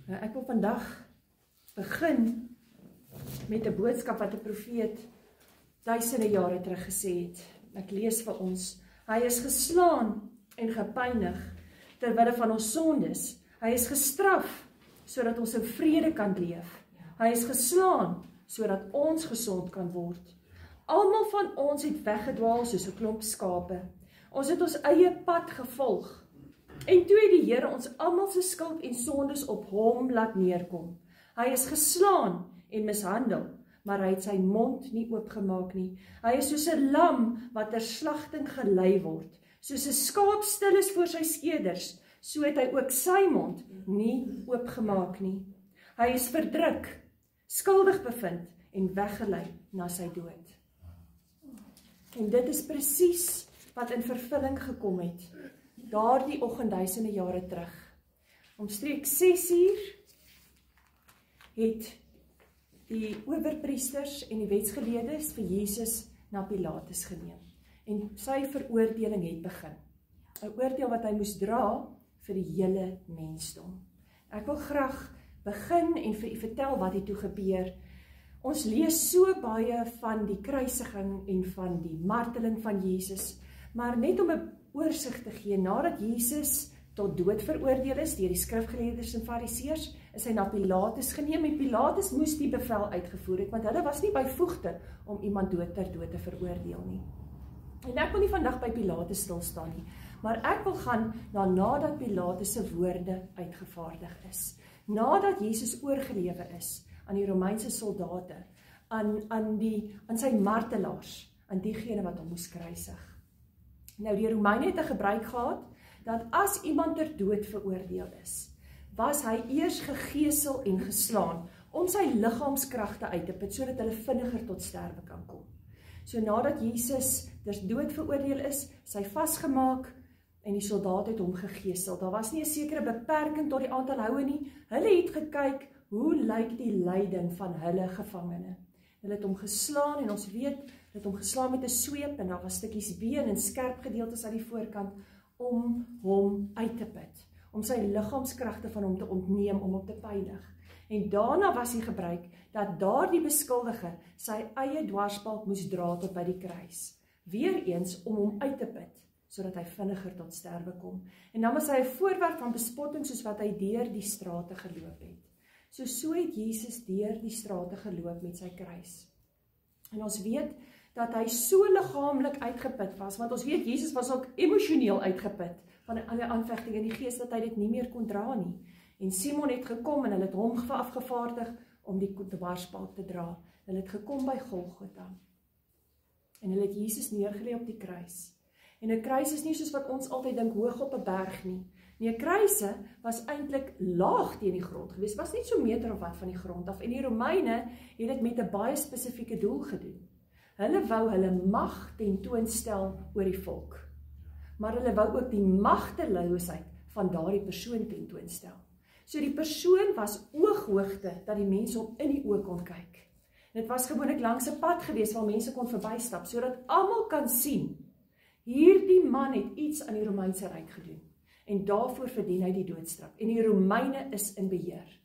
Ek wil vandag begin met 'n boodskap wat 'n profeet duisende jare terug gesê het. Ek lees vir ons. Hy is geslaan en gepynig ter wille van ons sondes. Hy is gestraf sodat ons in vrede kan leef. Hy is geslaan sodat ons gesond kan word. Almal van ons het weggedwaal soos 'n klomp skape. Ons het ons eie pad gevolg. En toe het die Here ons almal se skuld en sondes op hom laat neerkom. Hy is geslaan en mishandel, maar hy het sy mond nie oopgemaak nie. Hy is soos 'n lam wat ter slagting gelei word. Soos 'n skaap stil is voor sy skeders, so het hy ook sy mond nie oopgemaak nie. Hy is verdruk, skuldig bevind en weggelei na sy dood. En dit is presies wat in vervulling gekom het, daardie oggend duisende jare terug. Omstreeks 6:00 het die owerpriesters en die wetsgeleerdes vir Jesus na Pilatus geneem. En sy veroordeling het begin. 'n Oordeel wat hy moes dra vir die hele mensdom. Ek wil graag begin en vir u vertel wat het toe gebeur. Ons lees so baie van die kruisiging en van die marteling van Jesus, maar net om 'n oorsig te gee, nadat Jesus tot dood veroordeel is deur die skrifgeleerdes en fariseërs, is hy na Pilatus geneem en Pilatus moes die bevel uitgevoer het, want hulle was nie bevoegde om iemand ter dood te veroordeel nie. En ek wil nie vandag by Pilatus stil staan nie, maar ek wil gaan nadat Pilatus se woorde uitgevaardig is. Nadat Jesus oorgelewe is aan die Romeinse soldate, aan sy martelaars, aan diegene wat hom moes kruisig. Nou die Romeine het 'n gebruik gehad, dat as iemand ter dood veroordeel is, was hy eers gegeesel en geslaan, om sy liggaamskragte uit te put, sodat hulle vinniger tot sterwe kan kom. So nadat Jesus ter dood veroordeel is hy vasgemaak, en die soldaat het hom gegeesel. Daar was nie 'n sekere beperking tot die aantal houe nie. Hulle het gekyk, hoe lyk die lyding van hulle gevangene. Hulle het hom geslaan, en ons weet, hulle het hom geslaan met 'n sweep, en daar was stukkies been en skerp gedeeltes aan die voorkant, om hom uit te put, om sy liggaamskragte van hom te ontneem, om hom te pynig. En daarna was die gebruik, dat daardie beskuldige sy eie dwarsbalk moes dra tot by die kruis. Weereens om hom uit te put, sodat hy vinniger tot sterwe kom. En dan was hy 'n voorwerp van bespotting, soos wat hy deur die strate geloop het. So het Jesus deur die strate geloop met sy kruis. En ons weet dat hy so liggaamlik uitgeput was, want ons weet Jesus was ook emosioneel uitgeput van alle aanvegting in die gees, dat hy dit nie meer kon dra nie. En Simon het gekom en hulle het hom afgevaardig om die dwarsbalk te dra. Hulle het gekom by Golgotha. En hulle het Jesus neergelê op die kruis. En 'n kruis is nie soos wat ons altyd dink hoog op 'n berg nie. Nee, kruise was eintlik laag teen die grond geweest, was net so meter of wat van die grond af. En die Romeine het dit met 'n baie spesifieke doel gedoen. Hulle wou hulle mag tentoonstel oor die volk. Maar hulle wou ook die magteloosheid van daardie persoon tentoonstel. So die persoon was ooghoogte dat die mense hom in die oë kon kyk. En dit was gewoonlik langs 'n pad geweest waar mense kon verbystap, sodat almal kan sien, hierdie man het iets aan die Romeinse ryk gedoen. En daarvoor verdien hy die doodstraf. En die Romeine is in beheer.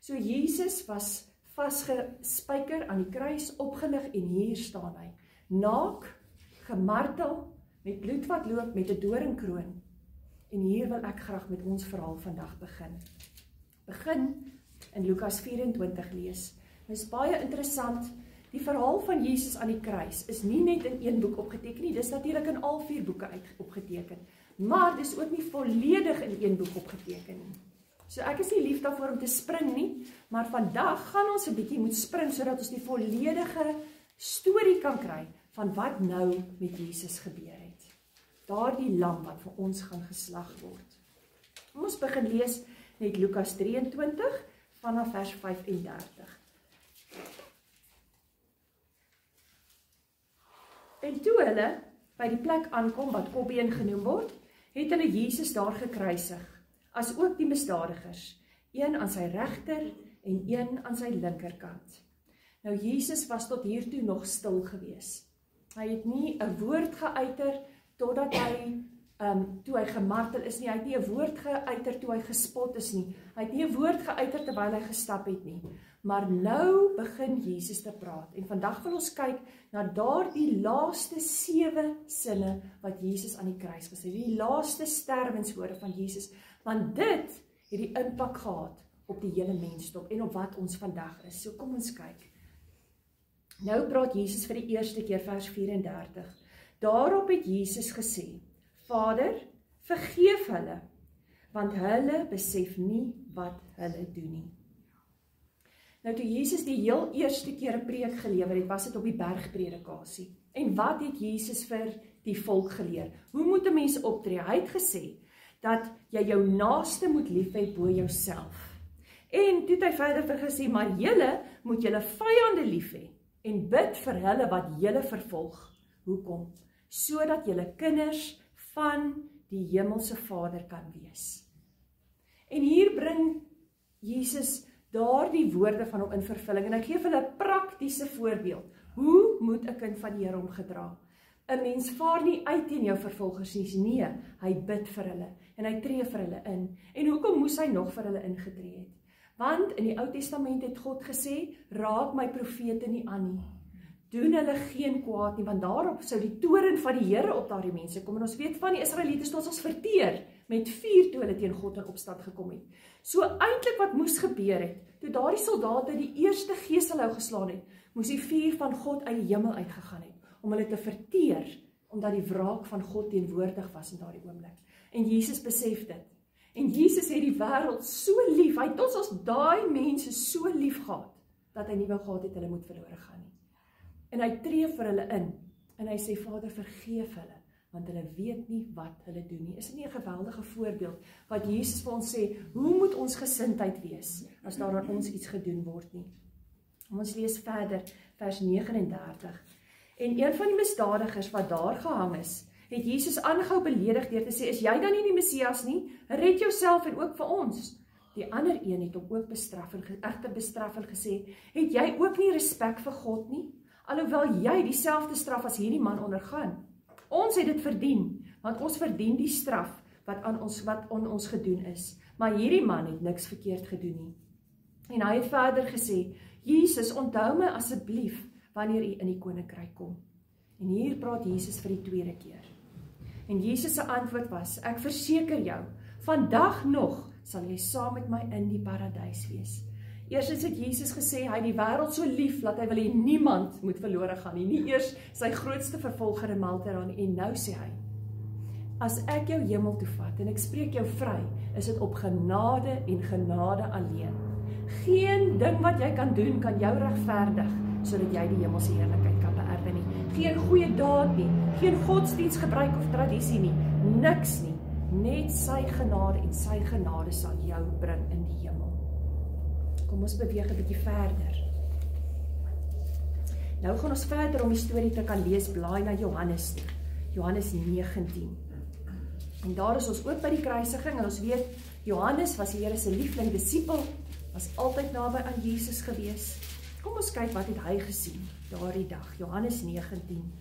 So Jesus was vasgespijker aan die kruis, opgelig, en hier staan hy. Naak, gemartel, met bloed wat loop, met 'n doringkroon. En hier wil ek graag met ons verhaal vandag begin. Begin in Lukas 24 lees. Dit is baie interessant. Die verhaal van Jesus aan die kruis is nie net in een boek opgeteken nie, dis natuurlik in al 4 boeke opgeteken. Maar dis ook nie volledig in een boek opgeteken nie. So ek is nie lief daarvoor om te spring nie, maar vandag gaan ons 'n bietjie moet spring, sodat ons die volledige storie kan kry van wat nou met Jesus gebeur het. Daardie lam wat vir ons gaan geslag word. Ons begin lees net Lukas 23 vanaf vers 35. En toe hulle by die plek aankom wat Kopbeen genoem word, het hulle Jesus daar gekruisig, as ook die misdadigers, een aan sy regter en een aan sy linkerkant. Nou Jesus was tot hiertoe nog stil gewees. Hy het nie 'n woord geuiter totdat hy toe hy gemartel is nie, hy het nie 'n woord geuiter toe hy gespot is nie, hy het nie 'n woord geuiter terwyl hy gestap het nie, maar nou begin Jesus te praat, en vandag wil ons kyk na daardie laaste 7 sinne wat Jesus aan die kruis gesê het, die laaste sterwenswoorde van Jesus, want dit het die impak gehad op die hele mensdom en op wat ons vandag is. So kom ons kyk. Nou praat Jesus vir die eerste keer, vers 34. Daarop het Jesus gesê, Vader, vergeef hulle, want hulle besef nie wat hulle doen nie. Nou toe Jesus die heel eerste keer 'n preek gelewer het, was dit op die bergpredikasie. En wat het Jesus vir die volk geleer? Hoe moet 'n mens optree? Hy het gesê dat jy jou naaste moet lief hê bo jouself. En toe het hy verder vir gesê, maar julle moet julle vyande lief hê en bid vir hulle wat julle vervolg. Hoekom? Sodat julle kinders van die hemelse Vader kan wees. En hier bring Jesus daardie woorde van hom in vervulling, en hy gee vir hulle 'n praktiese voorbeeld. Hoe moet 'n kind van die Here omgedra? 'n Mens vaar nie uit teen jou vervolgers nie, nee, hy bid vir hulle, en hy tree vir hulle in. En hoekom moes hy nog vir hulle ingetree het? Want in die Ou Testament het God gesê, raak my profete nie aan nie. Doen hulle geen kwaad nie, want daarop sou die toorn van die Here op daardie mense kom. En ons weet van die Israeliete tot ons verteer met vuur toe hulle teen God in opstand gekom het. So eintlik wat moes gebeur het, toe daardie soldate die eerste geselhou geslaan het, moes die vuur van God uit die hemel uitgegaan het, om hulle te verteer, omdat die wraak van God teenwoordig was in daardie oomblik. En Jesus besef dit. En Jesus het die wêreld so lief, hy het ons as daai mense so lief gehad, dat hy nie wou gehad het hulle moet verlore gaan nie. En hy tree vir hulle in, en hy sê, Vader, vergeef hulle, want hulle weet nie wat hulle doen nie. Is dit nie 'n geweldige voorbeeld, wat Jesus vir ons sê, hoe moet ons gesindheid wees, as daar aan ons iets gedoen word nie? Ons lees verder, vers 39. En een van die misdadigers wat daar gehang is, het Jesus aangehou beledig deur te sê, is jy dan nie die Messias nie? Red jouself en ook vir ons. Die ander een het hom ook bestraf en gesê, het jy ook nie respek vir God nie? Alhoewel jy dieselfde straf as hierdie man ondergaan. Ons het dit verdien, want ons verdien die straf wat aan ons gedoen is. Maar hierdie man het niks verkeerd gedoen nie. En hy het verder gesê, Jesus, onthou my asseblief wanneer u in die koninkryk kom. En hier praat Jesus vir die tweede keer. En Jesus se antwoord was, ek verseker jou, vandag nog sal jy saam met my in die paradys wees. Eerstens het Jesus gesê, hy het die wêreld so lief, dat hy wil hê niemand moet verlore gaan nie, nie eers sy grootste vervolger en martelaar nie. En nou sê hy, as ek jou hemel toe vat, en ek spreek jou vry, is dit op genade en genade alleen. Geen ding wat jy kan doen, kan jou regverdig, sodat jy die hemelse heerlikheid kan beerwe nie. Geen goeie daad nie, geen godsdienstgebruik of tradisie nie, niks nie, net sy genade, en sy genade sal jou bring in die hemel. Kom ons beweeg 'n bietjie verder. Nou gaan ons verder om die storie te kan lees, blaai na Johannes toe. Johannes 19. En daar is ons ook by die kruisiging, en ons weet, Johannes was die Here se liefling disipel, was altyd naby aan Jesus gewees. Kom ons kyk wat het hy gesien daardie dag, Johannes 19.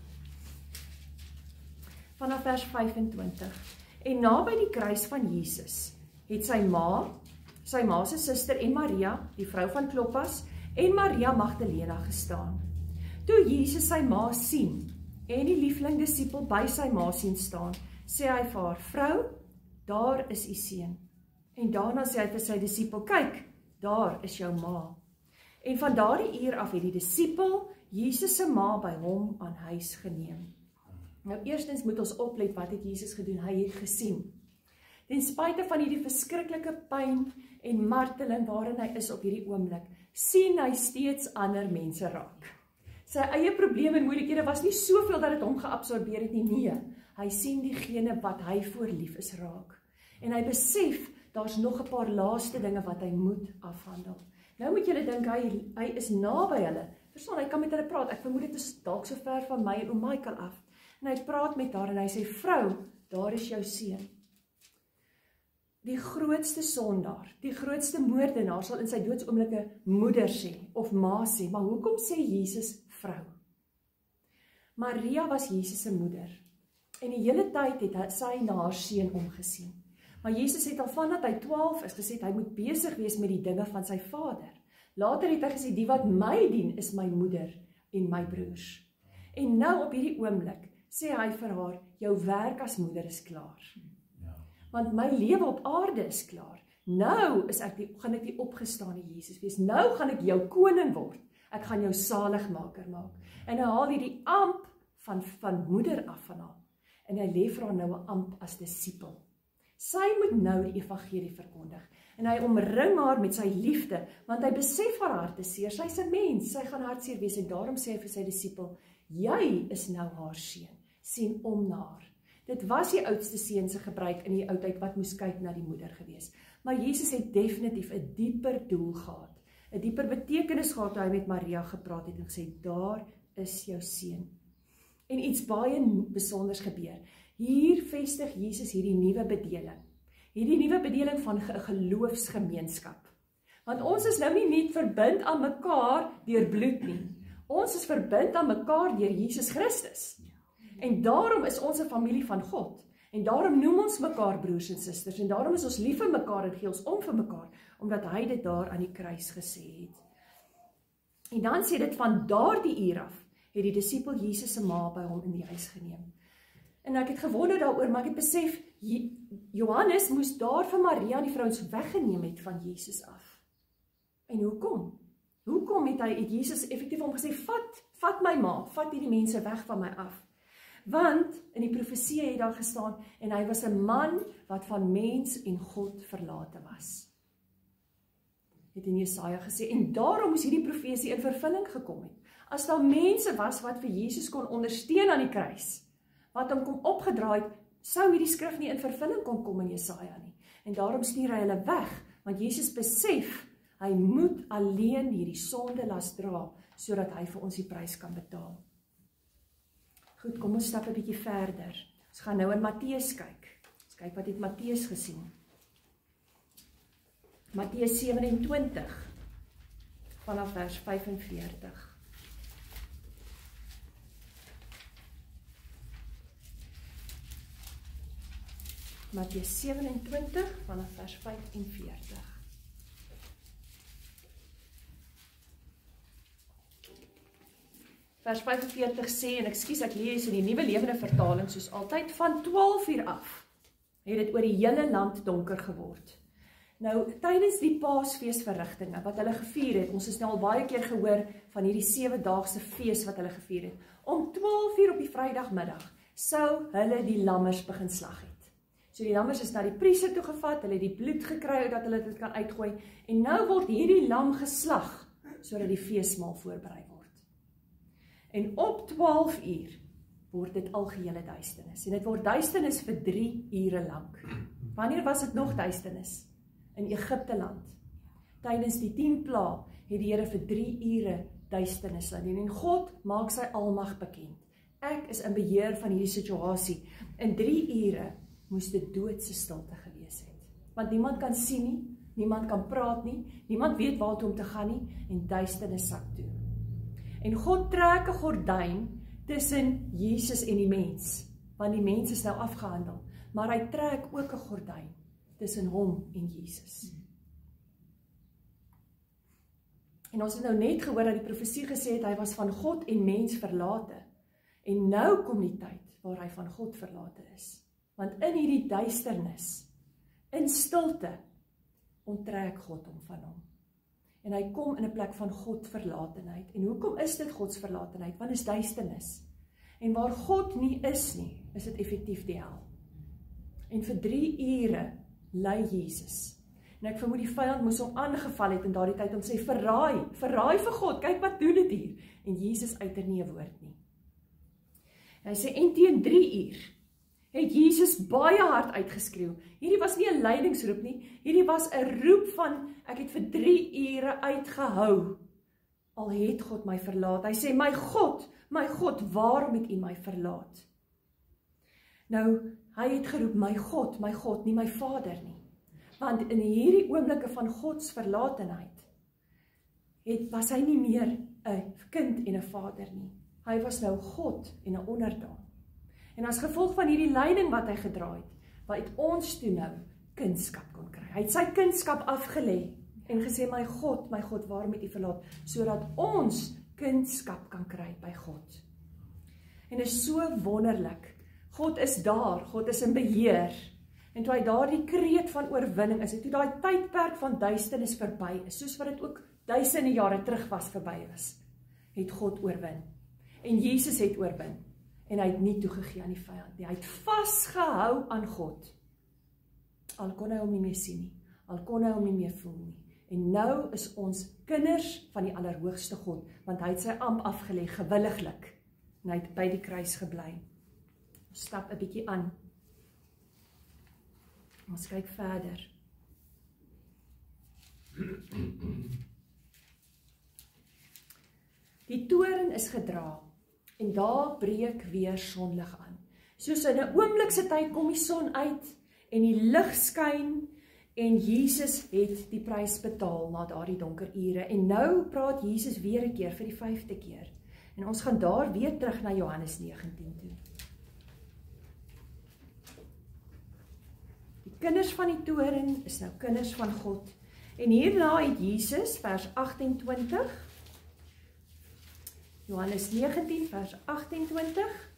Vanaf vers 25. En naby die kruis van Jesus, het sy ma se suster en Maria, die vrou van Kloppas, en Maria Magdalena gestaan. Toe Jesus sy ma sien, en die liefling disipel by sy ma sien staan, sê hy vir haar, vrou, daar is u seun. En daarna sê hy vir sy disipel, kyk, daar is jou ma. En van daardie uur af het die disipel Jesus se ma by hom aan huis geneem. Nou eerstens moet ons oplet, wat het Jesus gedoen? Hy het gesien. Ten spyte van hierdie verskriklike pyn en marteling waarin hy is op hierdie oomblik, sien hy steeds ander mense raak. Sy eie probleme en moeilikhede was nie soveel dat dit hom geabsorbeer het nie, nee. Hy sien diegene wat hy voor lief is raak. En hy besef, daar's nog 'n paar laaste dinge wat hy moet afhandel. Nou moet julle dink, hy is naby hulle. Verstaan, hy kan met hulle praat. Ek vermoed dit is dalk so ver van my en oom Michael af. En hy praat met haar en hy sê, vrou, daar is jou seun. Die grootste sondaar, die grootste moordenaar sal in sy doodsoomblikke moeder sê, of ma sê, maar hoekom sê Jesus vrou? Maria was Jesus se moeder. En die hele tyd het sy na haar seun omgesien. Maar Jesus het al vandat hy 12 is gesê, hy moet besig wees met die dinge van sy Vader. Later het hy gesê, die wat my dien is my moeder en my broers. En nou op hierdie oomblik sê hy vir haar, jou werk as moeder is klaar. Want my lewe op aarde is klaar. Nou gaan ek die opgestane Jesus wees. Nou gaan ek jou koning word. Ek gaan jou saligmaker maak. En hy haal hierdie amp van moeder af van haar. En hy lê vir haar nou 'n amp as disipel. Sy moet nou die evangelie verkondig. En hy omring haar met sy liefde, want hy besef haar hartseer. Sy's 'n mens, sy gaan hartseer wees. En daarom sê hy vir sy disipel, jy is nou haar seun. Sien om na haar. Dit was die oudste seun se gebruik in die oudheid wat moes kyk na die moeder gewees. Maar Jesus het definitief 'n dieper doel gehad. 'n Dieper betekenis gehad toe hy met Maria gepraat het en gesê, daar is jou seun. En iets baie besonders gebeur. Hier vestig Jesus hierdie nuwe bedeling. Hierdie nuwe bedeling van 'n geloofsgemeenskap. Want ons is nou nie net verbind aan mekaar deur bloed nie. Ons is verbind aan mekaar deur Jesus Christus. En daarom is ons 'n familie van God. En daarom noem ons mekaar broers en susters. En daarom is ons lief vir mekaar en gee ons om vir mekaar. Omdat hy dit daar aan die kruis gesê het. En dan sê dit van daardie uur af, het die disipel Jesus se ma by hom in die huis geneem. En ek het gewonder daaroor, maar ek het besef, Johannes moes daar vir Maria en die vrouens weggeneem het van Jesus af. En hoekom? Hoekom het Jesus effektief hom gesê, vat my ma, vat hierdie mense weg van my af. Want in die profesie het daar gestaan, en hy was 'n man wat van mens en God verlate was. Het in Jesaja gesê, en daarom moes hierdie profesie in vervulling gekom het. As daar mense was wat vir Jesus kon ondersteun aan die kruis, wat hom kom opgedraai het, sou hierdie skrif nie in vervulling kon kom in Jesaja nie. En daarom stuur hy hulle weg, want Jesus besef, hy moet alleen hierdie sondelas dra, sodat hy vir ons die prys kan betaal. Goed, kom ons stap 'n bietjie verder. Ons gaan nou in Matteus kyk. Ons kyk wat het Matteus gesien. Matteus 27, vanaf vers 45. Matteus 27, vanaf vers 45. Vers 45 sê, en ek lees in die Nuwe Lewende Vertaling, soos altyd, van 12 uur af, het dit oor die hele land donker geword. Nou, tydens die Paasfeesverrigtinge, wat hulle gevier het, ons is nou al baie keer gehoor van hierdie 7-daagse fees wat hulle gevier het, om 12 uur op die Vrydagmiddag, sou hulle die lammers begin slag het. So die lammers is na die priester toe gevat, hulle het die bloed gekry, dat hulle dit kan uitgooi, en nou word hierdie lam geslag, sodat die feesmaal voorberei word. En op 12 uur word dit algehele duisternis. En dit word duisternis vir 3 ure lank. Wanneer was dit nog duisternis? In Egipte land. Tydens die 10 plaae het die Here vir 3 ure duisternis laat doen. En God maak sy almag bekend. Ek is in beheer van hierdie situasie. In 3 ure moes dit doodse stilte gewees het. Want niemand kan sien nie, niemand kan praat nie, niemand weet waartoe om te gaan nie, en duisternis sak toe. En God trek 'n gordyn tussen Jesus en die mens, want die mens is nou afgehandel, maar hy trek ook 'n gordyn tussen hom en Jesus. En ons het nou net gehoor dat die profesie gesê het, hy was van God en mens verlate, en nou kom die tyd waar hy van God verlate is, want in hierdie duisternis, in stilte, onttrek God hom van hom. En hy kom in 'n plek van Godverlatenheid. En hoekom is dit Godsverlatenheid? Want dit is duisternis. En waar God nie is nie, is dit effektief die hel. En vir 3 ure ly Jesus. En ek vermoed die vyand moes hom aangeval het in daardie tyd om sê, verraai vir God, kyk wat doen dit hier. En Jesus uiter nie 'n woord nie. En hy sê, en teen 3 uur, het Jesus baie hard uitgeskreeu. Hierdie was nie 'n lydingsroep nie, hierdie was 'n roep van, ek het vir 3 ure uitgehou, al het God my verlaat. Hy sê, my God, waarom het U my verlaat? Nou, hy het geroep, my God, nie my Vader nie. Want in hierdie oomblikke van Gods verlatenheid, was hy nie meer 'n kind en 'n vader nie. Hy was nou God en 'n onderdaan. En as gevolg van hierdie lyding wat hy gedra het ons toe nou kindskap kon kry. Hy het sy kindskap afgelê en gesê, my God, waarom het U verlaat? Sodat ons kindskap kan kry by God. En dit is so wonderlik. God is daar, God is in beheer. En toe hy daardie kreet van oorwinning is, toe daai tydperk van duisternis verby is, soos wat dit ook duisende jare terug verby was, het God oorwin. En Jesus het oorwin. En hy het nie toegegee aan die vyand nie. Hy het vasgehou aan God. Al kon hy hom nie meer sien nie. Al kon hy hom nie meer voel nie. En nou is ons kinders van die Allerhoogste God, want hy het sy amp afgelê gewilliglik. En hy het by die kruis gebly. Ons stap 'n bietjie aan. Ons kyk verder. Die toren is gedra en daar breek weer sonlig aan. Soos in 'n oomblikse tyd kom die son uit en die lig skyn en Jesus het die prys betaal na daardie donker ure. En nou praat Jesus weer 'n keer vir die 5de keer. En ons gaan daar weer terug na Johannes 19 toe. Die kinders van die toren is nou kinders van God. En hierna het Jesus, vers 28, Johannes 19, vers 28,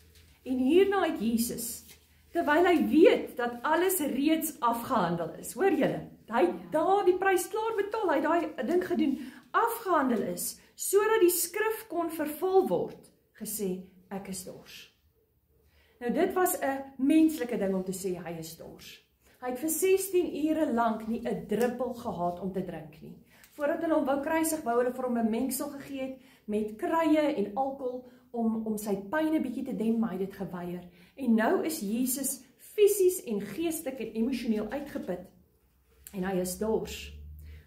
en hierna het Jesus, terwyl hy weet dat alles reeds afgehandel is, hoor julle, hy het daar die prys klaar betaal, hy het daai ding gedoen, afgehandel is, sodat die skrif kon vervul word, gesê, ek is dors. Nou dit was 'n menslike ding om te sê, hy is dors. Hy het vir 16 ure lank nie 'n druppel gehad om te drink nie. Voordat hulle hom wou kruisig, wou hulle vir hom 'n mengsel gegee het met kruie en alkohol om sy pyn 'n bietjie te dem, maar hy het dit geweier. En nou is Jesus fisies en geestelik en emosioneel uitgeput en hy is dors.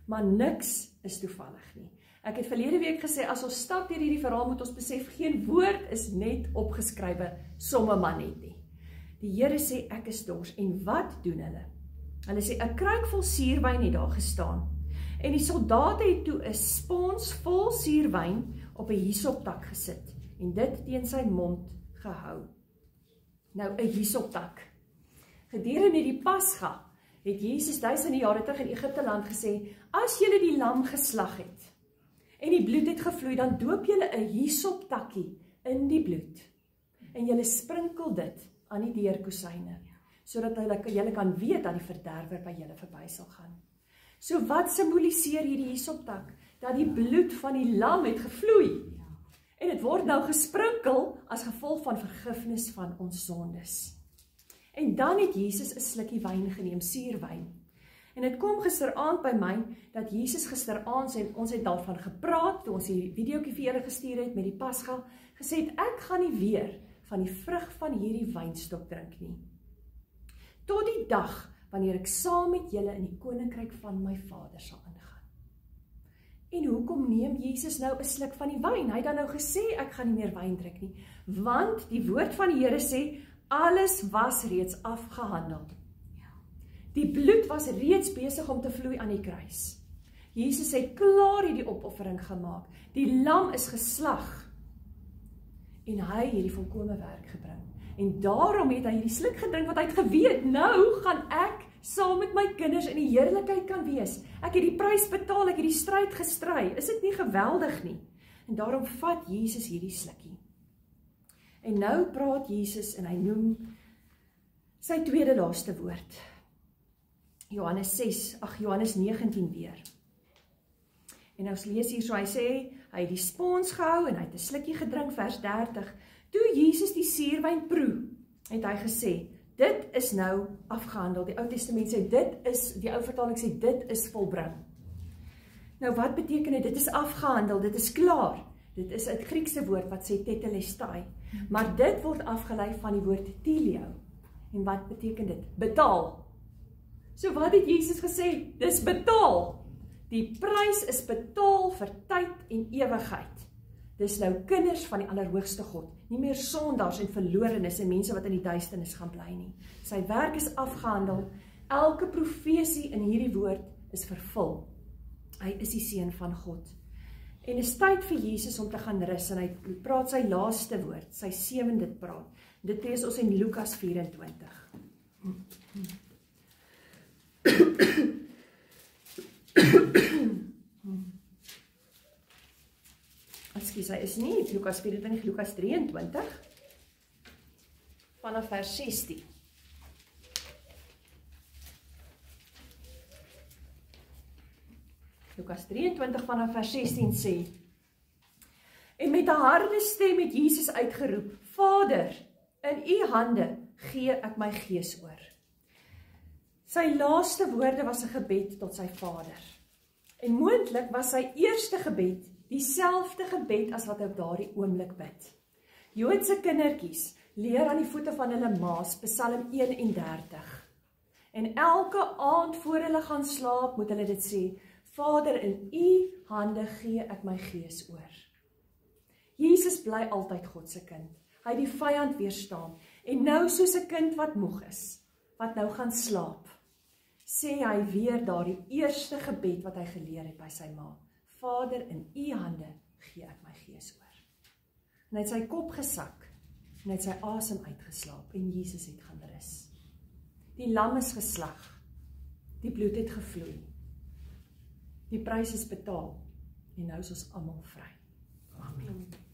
Maar niks is toevallig nie. Ek het verlede week gesê, as ons stap deur hierdie verhaal moet ons besef, geen woord is net opgeskrywe, somme maar net nie. Die Here sê, ek is dors, en wat doen hulle? Hulle sê, 'n kruik vol suurwyn het daar gestaan, en die soldate het toe 'n spons vol suurwyn op 'n hisoptak gesit, en dit teen sy mond gehou. Nou, 'n hisoptak. Gedurende die Pasga het Jesus duisende jare terug in Egipte land gesê, as julle die lam geslag het, en die bloed het gevloei, dan doop julle 'n hisoptakkie in die bloed, en julle sprinkel dit aan die deurkosyne, sodat julle kan weet dat die verderwer by julle verby sal gaan. So wat simboliseer hierdie hisoptak? Dat die bloed van die lam het gevloei, en dit word nou gesprinkel as gevolg van vergifnis van ons sondes. En dan het Jesus 'n slukkie wyn geneem, suurwyn. En dit kom gisteraand by my, dat Jesus gisteraand sê, ons het daarvan gepraat, toe ons die videoetjie vir julle gestuur het met die Pasga, gesê het, ek gaan nie weer van die vrug van hierdie wynstok drink nie. Tot die dag, wanneer ek saam met julle in die koninkryk van my Vader sal ingaan. En hoekom neem Jesus nou 'n sluk van die wyn? Hy het dan nou gesê, ek gaan nie meer wyn drink nie, want die woord van die Here sê, alles was reeds afgehandel. Die bloed was reeds besig om te vloei aan die kruis. Jesus het klaar hierdie opoffering gemaak. Die lam is geslag. En hy het die volkome werk gebring. En daarom het hy hierdie sluk gedrink, wat hy het geweet, nou gaan ek saam met my kinders in die heerlikheid kan wees. Ek het die prys betaal, ek het die stryd gestry. Is dit nie geweldig nie? En daarom vat Jesus hierdie slukkie. En nou praat Jesus en hy noem sy tweede laaste woord. Johannes 19 weer. En ons lees hier so, hy sê, hy het die spons gehou en hy het 'n slukkie gedrink, vers 30. Toe Jesus die suurwyn proe, het hy gesê, dit is nou afgehandel. Die Ou Testament sê, die ou vertaling sê, dit is volbring. Nou wat beteken dit? Dit is afgehandel, dit is klaar. Dit is 'n Griekse woord wat sê tetelestai, maar dit word afgelei van die woord telio. En wat beteken dit? Betaal. So wat het Jesus gesê? Dis betaal. Die prys is betaal vir tyd en ewigheid. Dis nou kinders van die Allerhoogste God, nie meer sondaars en verlorenes en mense wat in die duisternis gaan bly nie. Sy werk is afgehandel. Elke profesie in hierdie woord is vervul. Hy is die seun van God. En is tyd vir Jesus om te gaan rus, en hy praat sy laaste woord, sy 7de praat. Dit lees ons in Lukas 24. Ekskuus, hy is nie Lukas 24, Lukas 23, vanaf vers 16. Lukas 23 vanaf vers 16 sê, en met 'n harde stem het Jesus uitgeroep, Vader, in u hande gee ek my gees oor. Sy laaste woorde was 'n gebed tot sy Vader. En moontlik was sy eerste gebed dieselfde gebed as wat hy op daardie oomblik bid. Joodse kindertjies leer aan die voete van hulle ma's Psalm 31. En elke aand voor hulle gaan slaap, moet hulle dit sê, Vader, in u hande gee ek my gees oor. Jesus bly altyd God se kind. Hy het die vyand weerstaan. En nou soos 'n kind wat moeg is, wat nou gaan slaap, sê hy weer daardie eerste gebed wat hy geleer het by sy ma. Vader, in u hande gee ek my gees oor. En hy het sy kop gesak, en hy het sy asem uitgeslaap, en Jesus het gaan rus. Die lam is geslag, die bloed het gevloei, die prys is betaal, en nou is ons almal vry. Amen.